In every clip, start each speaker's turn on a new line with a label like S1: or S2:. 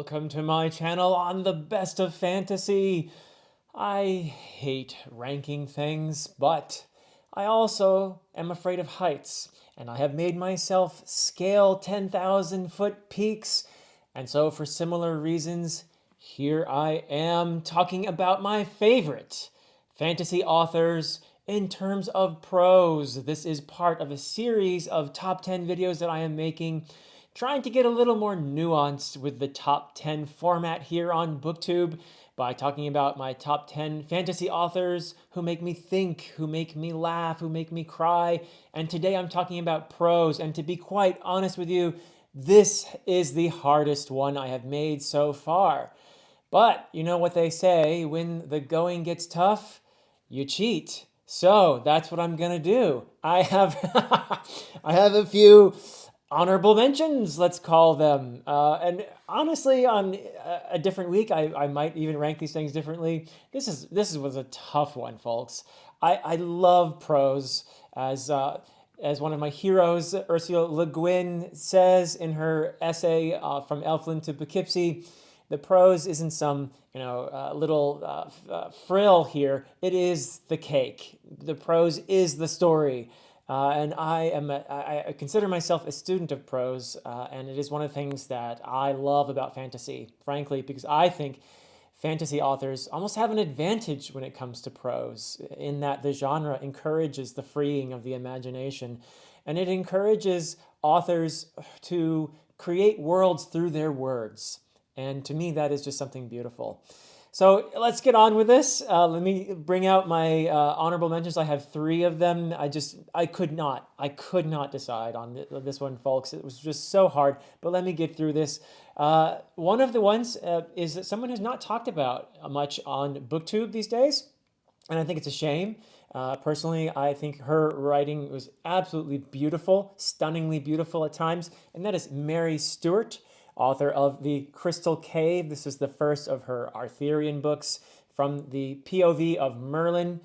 S1: Welcome to my channel on the best of fantasy. I hate ranking things, but I also am afraid of heights, and I have made myself scale 10,000-foot peaks, and so for similar reasons, here I am talking about my favorite fantasy authors in terms of prose. This is part of a series of top 10 videos that I am making, trying to get a little more nuanced with the top 10 format here on BookTube by talking about my top 10 fantasy authors who make me think, who make me laugh, who make me cry. And today I'm talking about prose. And to be quite honest with you, this is the hardest one I have made so far. But you know what they say, when the going gets tough, you cheat. So that's what I'm gonna do. I have I have a few honorable mentions, let's call them. And honestly, on a different week, I might even rank these things differently. Was a tough one, folks. I love prose as one of my heroes, Ursula Le Guin, says in her essay From Elfland to Poughkeepsie. The prose isn't some, little frill here. It is the cake. The prose is the story. And I consider myself a student of prose, and it is one of the things that I love about fantasy, frankly, because I think fantasy authors almost have an advantage when it comes to prose, in that the genre encourages the freeing of the imagination, and it encourages authors to create worlds through their words. And to me, that is just something beautiful. So let's get on with this. Let me bring out my honorable mentions. I have three of them. I could not decide on this one, folks. It was just so hard. But let me get through this. One of the ones is that someone who's not talked about much on BookTube these days, and I think it's a shame. Personally, I think her writing was absolutely beautiful, stunningly beautiful at times, and that is Mary Stewart, author of The Crystal Cave. This is the first of her Arthurian books from the POV of Merlin.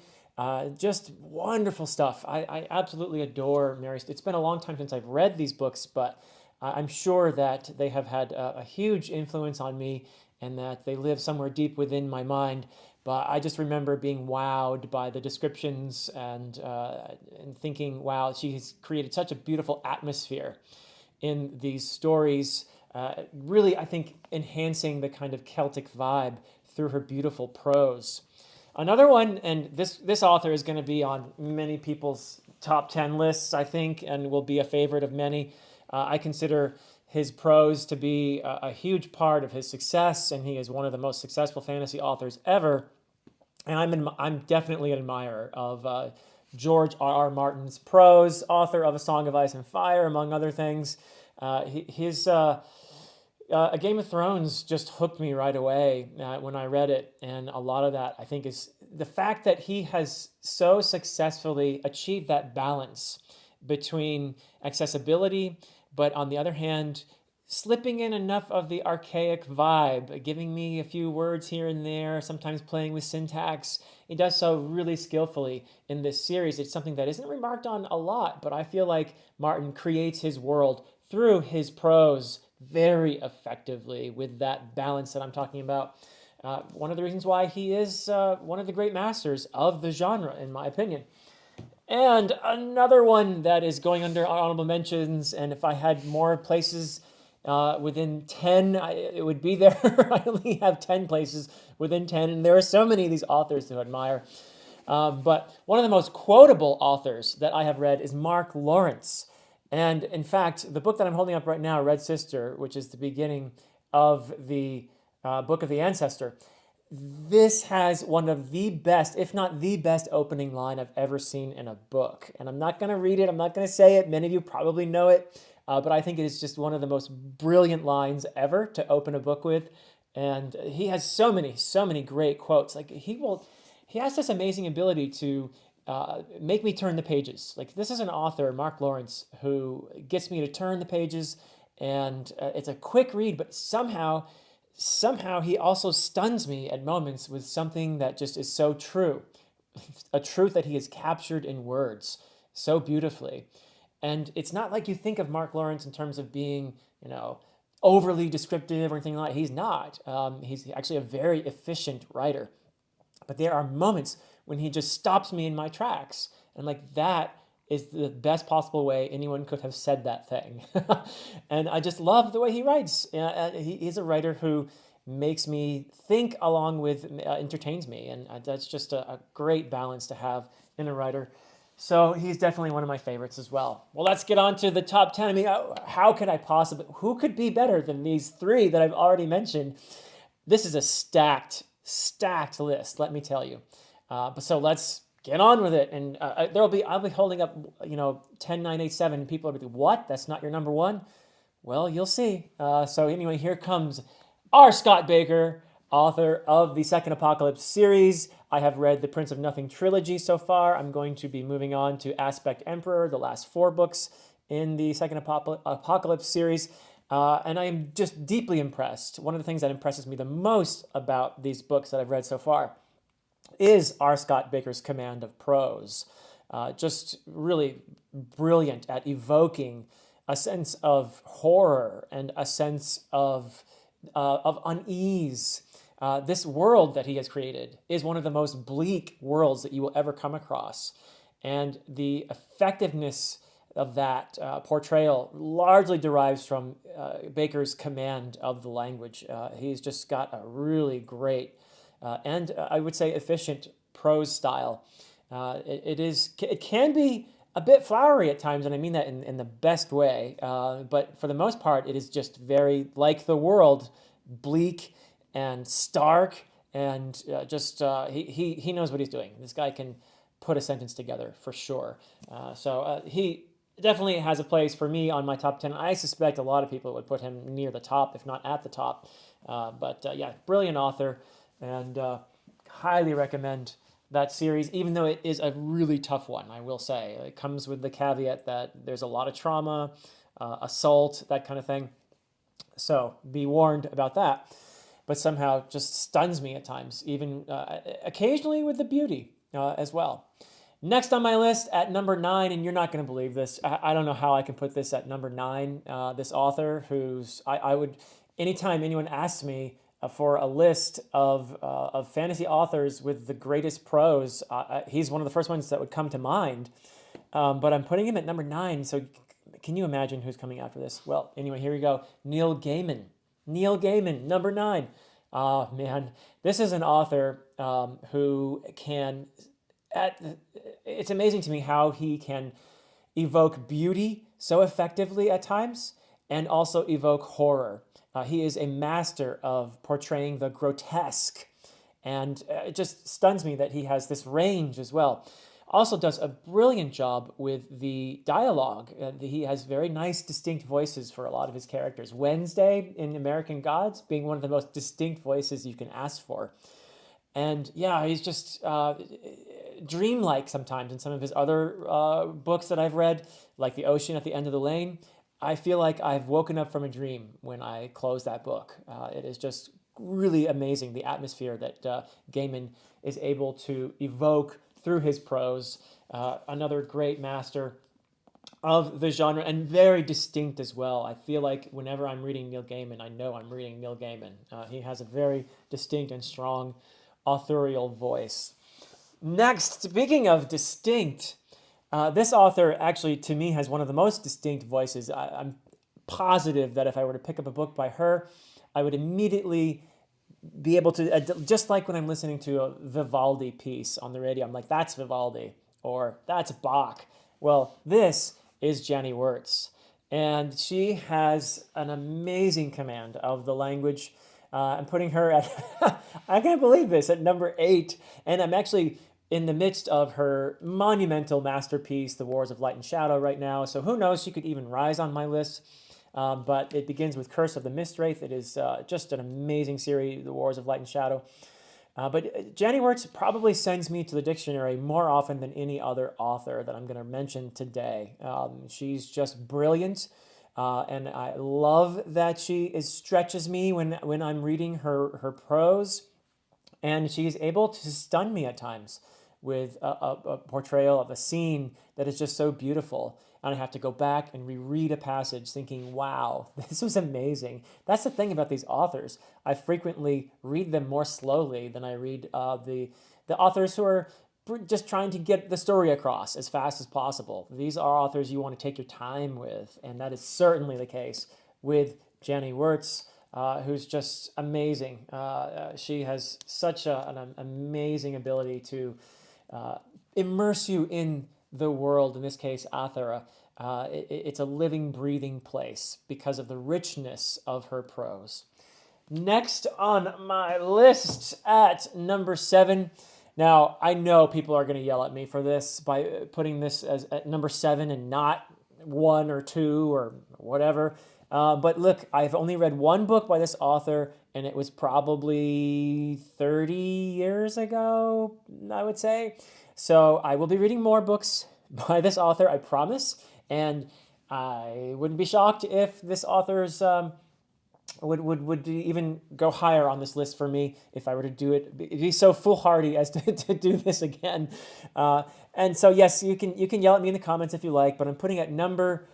S1: Just wonderful stuff. I absolutely adore Mary. It's been a long time since I've read these books, but I'm sure that they have had a huge influence on me and that they live somewhere deep within my mind. But I just remember being wowed by the descriptions and thinking, wow, she has created such a beautiful atmosphere in these stories, really, I think, enhancing the kind of Celtic vibe through her beautiful prose. Another one, and this author is going to be on many people's top 10 lists, I think, and will be a favorite of many. I consider his prose to be a huge part of his success, and he is one of the most successful fantasy authors ever. And I'm definitely an admirer of George R.R. Martin's prose, author of A Song of Ice and Fire, among other things. His A Game of Thrones just hooked me right away when I read it, and a lot of that, I think, is the fact that he has so successfully achieved that balance between accessibility, but on the other hand, slipping in enough of the archaic vibe, giving me a few words here and there, sometimes playing with syntax. He does so really skillfully in this series. It's something that isn't remarked on a lot, but I feel like Martin creates his world through his prose very effectively with that balance that I'm talking about. One of the reasons why he is one of the great masters of the genre, in my opinion. And another one that is going under honorable mentions, and if I had more places within 10, it would be there. I only have 10 places within 10, and there are so many of these authors to admire. But one of the most quotable authors that I have read is Mark Lawrence. And in fact, the book that I'm holding up right now, Red Sister, which is the beginning of the Book of the Ancestor, this has one of the best, if not the best, opening line I've ever seen in a book. And I'm not going to read it. I'm not going to say it. Many of you probably know it. But I think it is just one of the most brilliant lines ever to open a book with. And he has so many great quotes. Like he has this amazing ability to make me turn the pages. Like this is an author, Mark Lawrence, who gets me to turn the pages, and it's a quick read, but somehow he also stuns me at moments with something that just is so true, a truth that he has captured in words so beautifully. And it's not like you think of Mark Lawrence in terms of being, overly descriptive or anything like that. He's not. He's actually a very efficient writer. But there are moments when he just stops me in my tracks. And like that is the best possible way anyone could have said that thing. And I just love the way he writes. He's a writer who makes me think along with, entertains me. And that's just a great balance to have in a writer. So he's definitely one of my favorites as well. Well, let's get on to the top 10. I mean, how could I possibly, who could be better than these three that I've already mentioned? This is a stacked list, let me tell you. But so let's get on with it. And I'll be holding up, 10, 9, 8, 7. And people will be like, what? That's not your number one? Well, you'll see. So anyway, here comes R. Scott Baker, author of the Second Apocalypse series. I have read the Prince of Nothing trilogy so far. I'm going to be moving on to Aspect Emperor, the last 4 books in the Second Apocalypse series. And I am just deeply impressed. One of the things that impresses me the most about these books that I've read so far is R. Scott Baker's command of prose. Just really brilliant at evoking a sense of horror and a sense of unease. This world that he has created is one of the most bleak worlds that you will ever come across. And the effectiveness of that portrayal largely derives from Baker's command of the language. He's just got a really great and I would say efficient prose style. It can be a bit flowery at times, and I mean that in the best way. But for the most part, it is just very like the world, bleak and stark, and he knows what he's doing. This guy can put a sentence together for sure. So he definitely has a place for me on my top 10. I suspect a lot of people would put him near the top, if not at the top. But yeah, brilliant author, and highly recommend that series, even though it is a really tough one, I will say. It comes with the caveat that there's a lot of trauma, assault, that kind of thing. So be warned about that. But somehow just stuns me at times, even occasionally with the beauty as well. Next on my list at number 9, and you're not going to believe this. I don't know how I can put this at number 9. This author who's, I would, anytime anyone asks me for a list of fantasy authors with the greatest prose, he's one of the first ones that would come to mind. But I'm putting him at number 9, so can you imagine who's coming after this? Well, anyway, here we go. Neil Gaiman. Neil Gaiman, number 9. Man, this is an author who can, it's amazing to me how he can evoke beauty so effectively at times and also evoke horror. He is a master of portraying the grotesque, and it just stuns me that he has this range as well. Also does a brilliant job with the dialogue. He has very nice, distinct voices for a lot of his characters. Wednesday in American Gods being one of the most distinct voices you can ask for. And yeah, he's just dreamlike sometimes in some of his other books that I've read, like The Ocean at the End of the Lane. I feel like I've woken up from a dream when I close that book. It is just really amazing, the atmosphere that Gaiman is able to evoke through his prose. Another great master of the genre, and very distinct as well. I feel like whenever I'm reading Neil Gaiman, I know I'm reading Neil Gaiman. He has a very distinct and strong authorial voice. Next, speaking of distinct, this author actually, to me, has one of the most distinct voices. I'm positive that if I were to pick up a book by her, I would immediately be able to, just like when I'm listening to a Vivaldi piece on the radio, I'm like, that's Vivaldi, or that's Bach. Well, this is Jenny Wirtz, and she has an amazing command of the language. I'm putting her at, I can't believe this, at number 8, and I'm actually in the midst of her monumental masterpiece, The Wars of Light and Shadow, right now, so who knows, she could even rise on my list. But it begins with Curse of the Mistwraith. It is just an amazing series, The Wars of Light and Shadow. But Jenny Wirtz probably sends me to the dictionary more often than any other author that I'm going to mention today. She's just brilliant, and I love that she stretches me when I'm reading her prose, and she's able to stun me at times with a portrayal of a scene that is just so beautiful. and I have to go back and reread a passage thinking, wow, this was amazing. That's the thing about these authors. I frequently read them more slowly than I read the authors who are just trying to get the story across as fast as possible. These are authors you want to take your time with, and that is certainly the case with Jenny Wirtz, who's just amazing. She has such an amazing ability to immerse you in the world, in this case, Athera. It's a living, breathing place because of the richness of her prose. Next on my list at number 7. Now, I know people are going to yell at me for this by putting this as at number 7 and not 1 or 2 or whatever. But look, I've only read one book by this author, and it was probably 30 years ago, I would say. So I will be reading more books by this author, I promise. And I wouldn't be shocked if this author's would even go higher on this list for me if I were to do it. Be so foolhardy as to do this again. And so yes, you can yell at me in the comments if you like, but I'm putting at number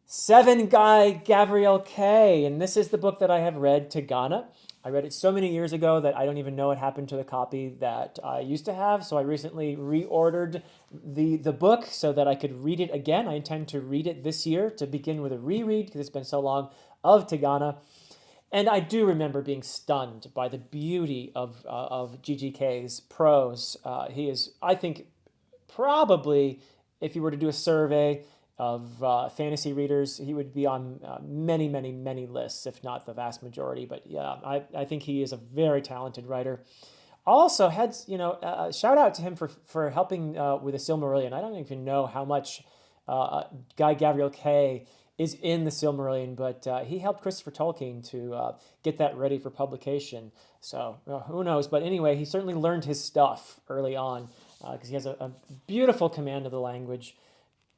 S1: 7 Gabriel K. And this is the book that I have read, Tigana. I read it so many years ago that I don't even know what happened to the copy that I used to have. So I recently reordered the book so that I could read it again. I intend to read it this year to begin with a reread because it's been so long of Tigana. And I do remember being stunned by the beauty of GGK's prose. He is, I think, probably, if you were to do a survey of fantasy readers, he would be on many, many, many lists, if not the vast majority. But yeah, I think he is a very talented writer. Also, had shout out to him for helping with the Silmarillion. I don't even know how much Gabriel K is in the Silmarillion, but he helped Christopher Tolkien to get that ready for publication. So who knows? But anyway, he certainly learned his stuff early on because he has a beautiful command of the language.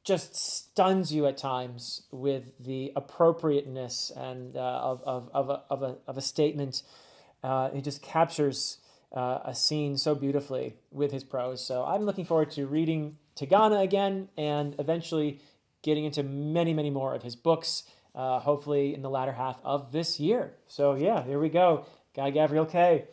S1: Just stuns you at times with the appropriateness and of a statement. He just captures a scene so beautifully with his prose. So I'm looking forward to reading Tigana again and eventually getting into many, many more of his books, hopefully in the latter half of this year. So yeah, here we go. Gabriel K.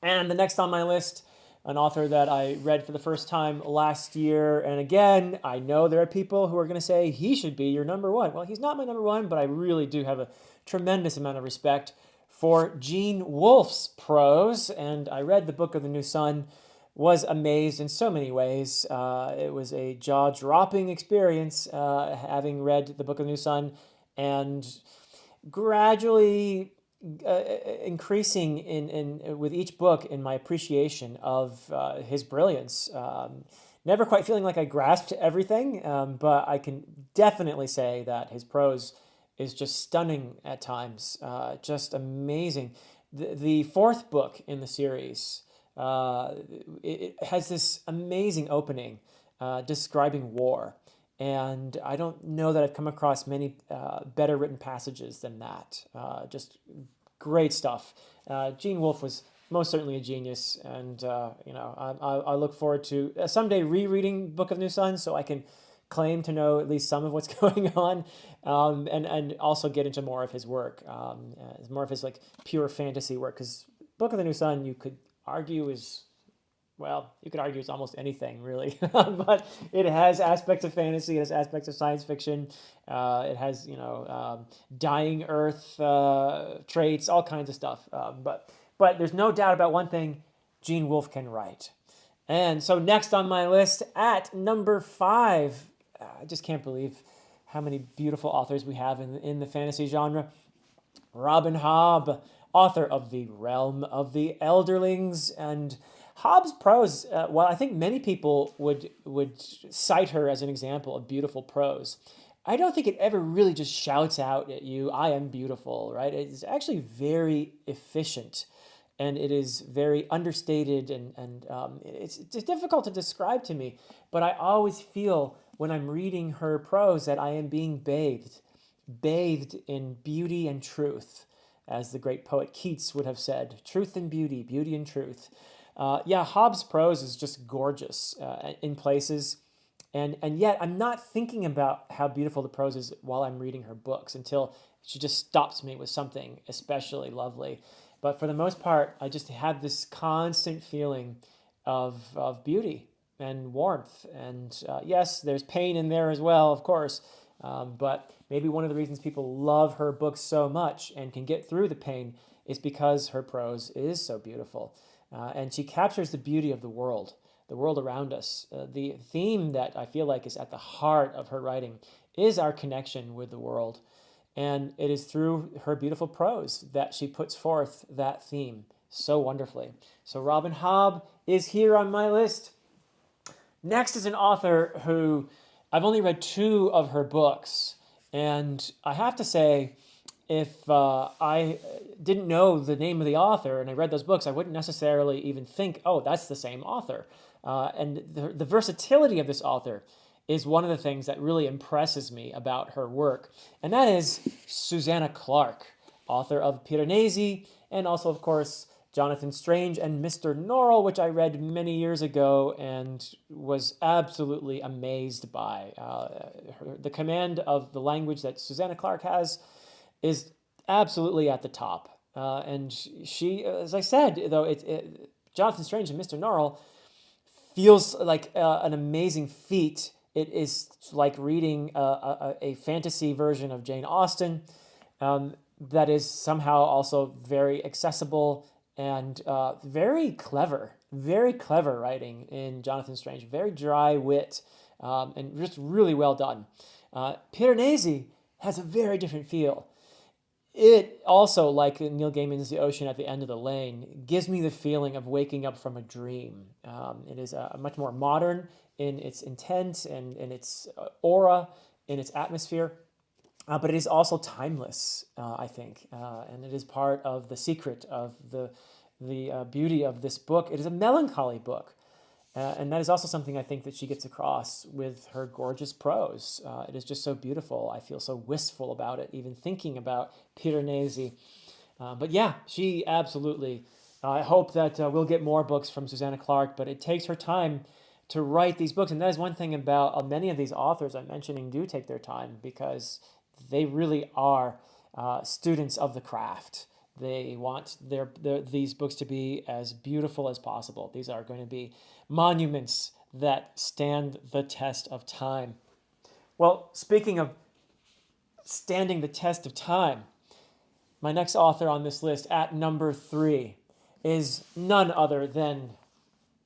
S1: And the next on my list, an author that I read for the first time last year. And again, I know there are people who are going to say he should be your number 1. Well, he's not my number 1, but I really do have a tremendous amount of respect for Gene Wolfe's prose. And I read the Book of the New Sun, was amazed in so many ways. It was a jaw-dropping experience having read the Book of the New Sun and gradually increasing in with each book in my appreciation of his brilliance. Never quite feeling like I grasped everything, but I can definitely say that his prose is just stunning at times, just amazing. The 4th book in the series, it has this amazing opening describing war. And I don't know that I've come across many better written passages than that. Just great stuff. Gene Wolfe was most certainly a genius. And, I look forward to someday rereading Book of New Sun so I can claim to know at least some of what's going on, and also get into more of his work, more of his like pure fantasy work. Because Book of the New Sun, you could argue is almost anything, really. But it has aspects of fantasy, it has aspects of science fiction, it has, dying Earth traits, all kinds of stuff. But there's no doubt about one thing, Gene Wolfe can write. And so next on my list, at number 5, I just can't believe how many beautiful authors we have in the fantasy genre. Robin Hobb, author of The Realm of the Elderlings. And Hobb's prose, while I think many people would cite her as an example of beautiful prose, I don't think it ever really just shouts out at you, I am beautiful, right? It's actually very efficient, and it is very understated, and it's difficult to describe to me, but I always feel when I'm reading her prose that I am being bathed in beauty and truth, as the great poet Keats would have said, truth and beauty, beauty and truth. Hobb's prose is just gorgeous in places. And yet I'm not thinking about how beautiful the prose is while I'm reading her books until she just stops me with something especially lovely. But for the most part, I just have this constant feeling of beauty and warmth. And yes, there's pain in there as well, of course. But maybe one of the reasons people love her books so much and can get through the pain is because her prose is so beautiful. And she captures the beauty of the world around us. The theme that I feel like is at the heart of her writing is our connection with the world. And it is through her beautiful prose that she puts forth that theme so wonderfully. So Robin Hobb is here on my list. Next is an author who I've only read 2 of her books. And I have to say, if I didn't know the name of the author and I read those books, I wouldn't necessarily even think, oh, that's the same author. And the versatility of this author is one of the things that really impresses me about her work. And that is Susanna Clark, author of Piranesi, and also, of course, Jonathan Strange and Mr. Norrell, which I read many years ago and was absolutely amazed by. The command of the language that Susanna Clark has is absolutely at the top. And she, as I said, though, Jonathan Strange and Mr. Norrell feels like an amazing feat. It is like reading a fantasy version of Jane Austen that is somehow also very accessible and very clever writing in Jonathan Strange. Very dry wit and just really well done. Piranesi has a very different feel. It also, like Neil Gaiman's The Ocean at the End of the Lane, gives me the feeling of waking up from a dream. It is much more modern in its intent and in its aura, in its atmosphere, but it is also timeless, I think, and it is part of the secret of the beauty of this book. It is a melancholy book. And that is also something I think that she gets across with her gorgeous prose. It is just so beautiful. I feel so wistful about it, even thinking about Piranesi. But yeah, she absolutely. I hope that we'll get more books from Susanna Clark, but it takes her time to write these books. And that is one thing about many of these authors I'm mentioning do take their time because they really are students of the craft. They want these books to be as beautiful as possible. These are going to be monuments that stand the test of time. Well, speaking of standing the test of time, my next author on this list at number 3 is none other than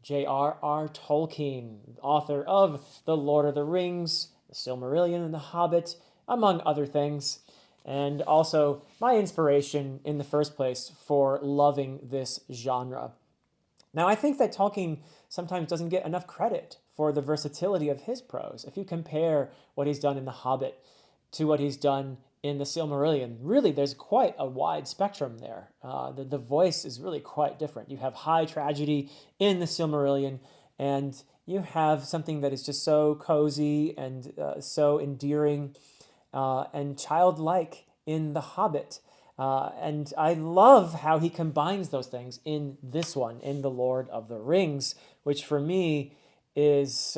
S1: JRR Tolkien, author of The Lord of the Rings, The Silmarillion, and The Hobbit, among other things, and also my inspiration in the first place for loving this genre. Now, I think that Tolkien sometimes doesn't get enough credit for the versatility of his prose. If you compare what he's done in The Hobbit to what he's done in The Silmarillion, really there's quite a wide spectrum there. The voice is really quite different. You have high tragedy in The Silmarillion, and you have something that is just so cozy and so endearing and childlike in The Hobbit. And I love how he combines those things in this one, in The Lord of the Rings, which for me is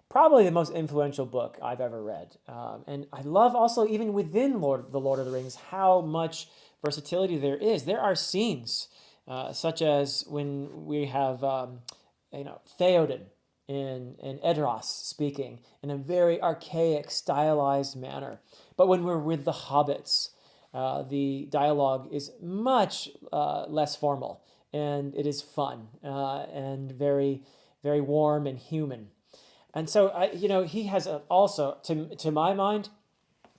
S1: probably the most influential book I've ever read. And I love also, even within The Lord of the Rings, how much versatility there is. There are scenes, such as when we have Theoden in Edoras speaking in a very archaic, stylized manner. But when we're with the hobbits, the dialogue is much less formal, and it is fun and very, very warm and human. And so, he has also, to my mind,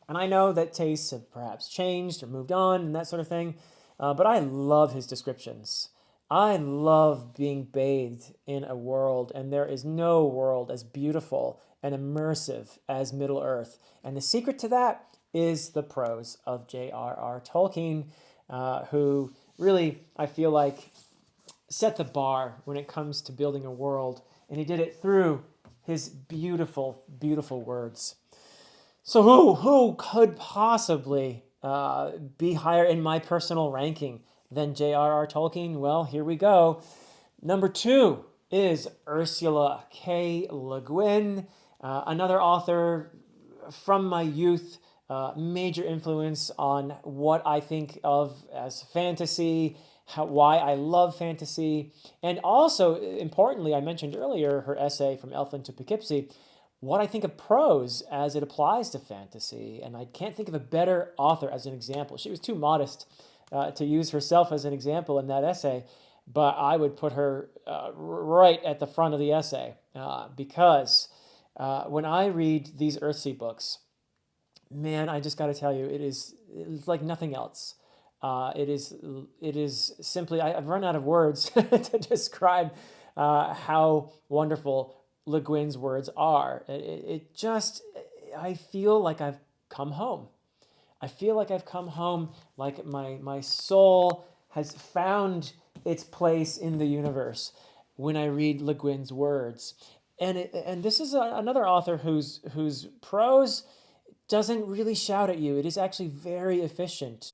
S1: and I know that tastes have perhaps changed or moved on and that sort of thing, but I love his descriptions. I love being bathed in a world, and there is no world as beautiful and immersive as Middle-earth. And the secret to that is the prose of JRR Tolkien, who really, I feel like, set the bar when it comes to building a world. And he did it through his beautiful, beautiful words. So who could possibly be higher in my personal ranking than J.R.R. Tolkien? Well, here we go. Number 2 is Ursula K. Le Guin. Another author from my youth, major influence on what I think of as fantasy, why I love fantasy, and also, importantly, I mentioned earlier her essay From Elfland to Poughkeepsie, what I think of prose as it applies to fantasy. And I can't think of a better author as an example. She was too modest to use herself as an example in that essay, but I would put her right at the front of the essay because when I read these Earthsea books, man, I just got to tell you, it's like nothing else. It is simply, I've run out of words to describe how wonderful Le Guin's words are. It just, I feel like I've come home. I feel like I've come home, like my soul has found its place in the universe when I read Le Guin's words. And this is another author whose prose doesn't really shout at you. It is actually very efficient.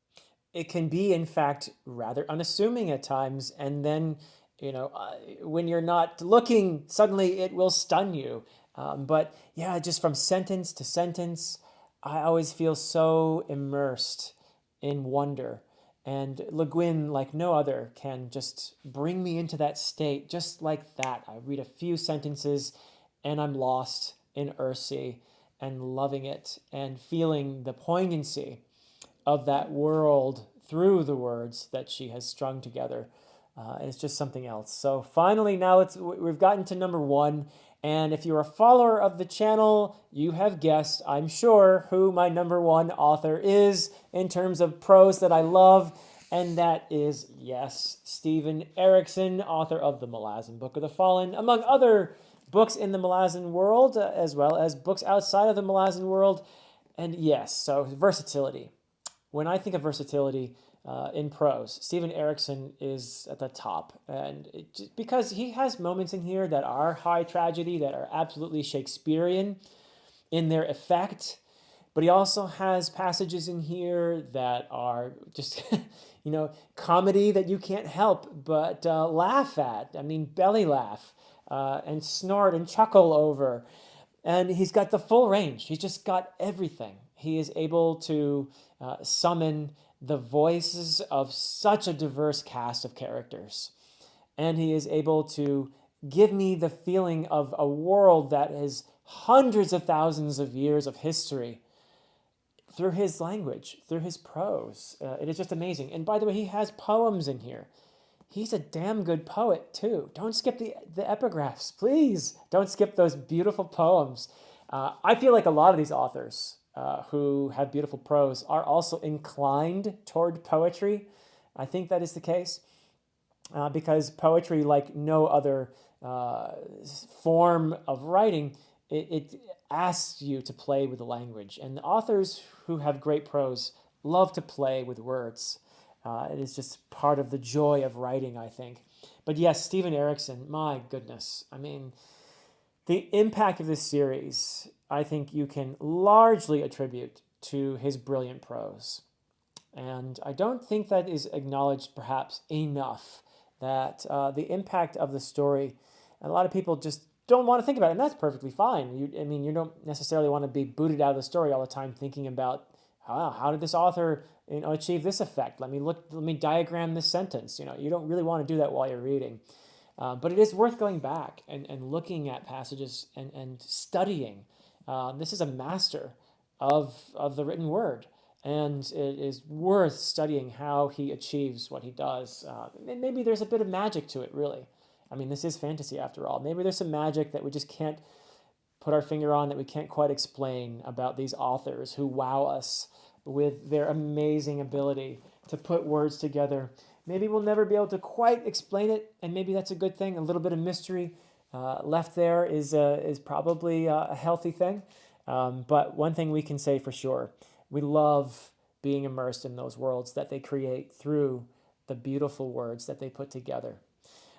S1: It can be, in fact, rather unassuming at times. And then, when you're not looking, suddenly it will stun you. But yeah, just from sentence to sentence, I always feel so immersed in wonder. And Le Guin, like no other, can just bring me into that state just like that. I read a few sentences and I'm lost in Earthsea and loving it and feeling the poignancy of that world through the words that she has strung together. And it's just something else. So finally, now we've gotten to number one. And if you're a follower of the channel, you have guessed, I'm sure, who my number one author is in terms of prose that I love. And that is, yes, Stephen Erikson, author of the Malazan Book of the Fallen, among other books in the Malazan world, as well as books outside of the Malazan world. And yes, so versatility. When I think of versatility in prose, Stephen Erikson is at the top. And because he has moments in here that are high tragedy, that are absolutely Shakespearean in their effect. But he also has passages in here that are just, comedy that you can't help but laugh at. I mean, belly laugh and snort and chuckle over. And he's got the full range. He's just got everything. He is able to summon the voices of such a diverse cast of characters. And he is able to give me the feeling of a world that has hundreds of thousands of years of history through his language, through his prose. It is just amazing. And by the way, he has poems in here. He's a damn good poet, too. Don't skip the epigraphs, please. Don't skip those beautiful poems. I feel like a lot of these authors who have beautiful prose are also inclined toward poetry. I think that is the case because poetry, like no other form of writing, it asks you to play with the language. And the authors who have great prose love to play with words. It is just part of the joy of writing, I think. But yes, Stephen Erikson, my goodness. I mean, the impact of this series, I think you can largely attribute to his brilliant prose. And I don't think that is acknowledged perhaps enough, that the impact of the story, a lot of people just don't want to think about it, and that's perfectly fine. You don't necessarily want to be booted out of the story all the time thinking about, how did this author achieve this effect? Let me diagram this sentence. You don't really want to do that while you're reading. But it is worth going back and looking at passages and studying. This is a master of the written word. And it is worth studying how he achieves what he does. Maybe there's a bit of magic to it, really. I mean, this is fantasy after all. Maybe there's some magic that we just can't put our finger on, that we can't quite explain about these authors who wow us with their amazing ability to put words together. Maybe we'll never be able to quite explain it, and maybe that's a good thing. A little bit of mystery left there is probably a healthy thing. But one thing we can say for sure, we love being immersed in those worlds that they create through the beautiful words that they put together.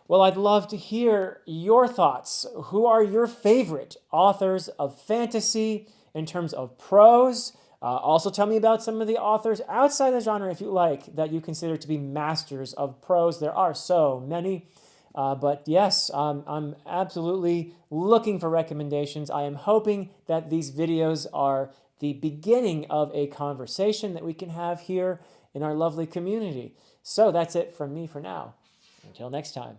S1: Well, I'd love to hear your thoughts. Who are your favorite authors of fantasy in terms of prose? Also tell me about some of the authors outside the genre, if you like, that you consider to be masters of prose. There are so many. But yes, I'm absolutely looking for recommendations. I am hoping that these videos are the beginning of a conversation that we can have here in our lovely community. So that's it from me for now. Until next time.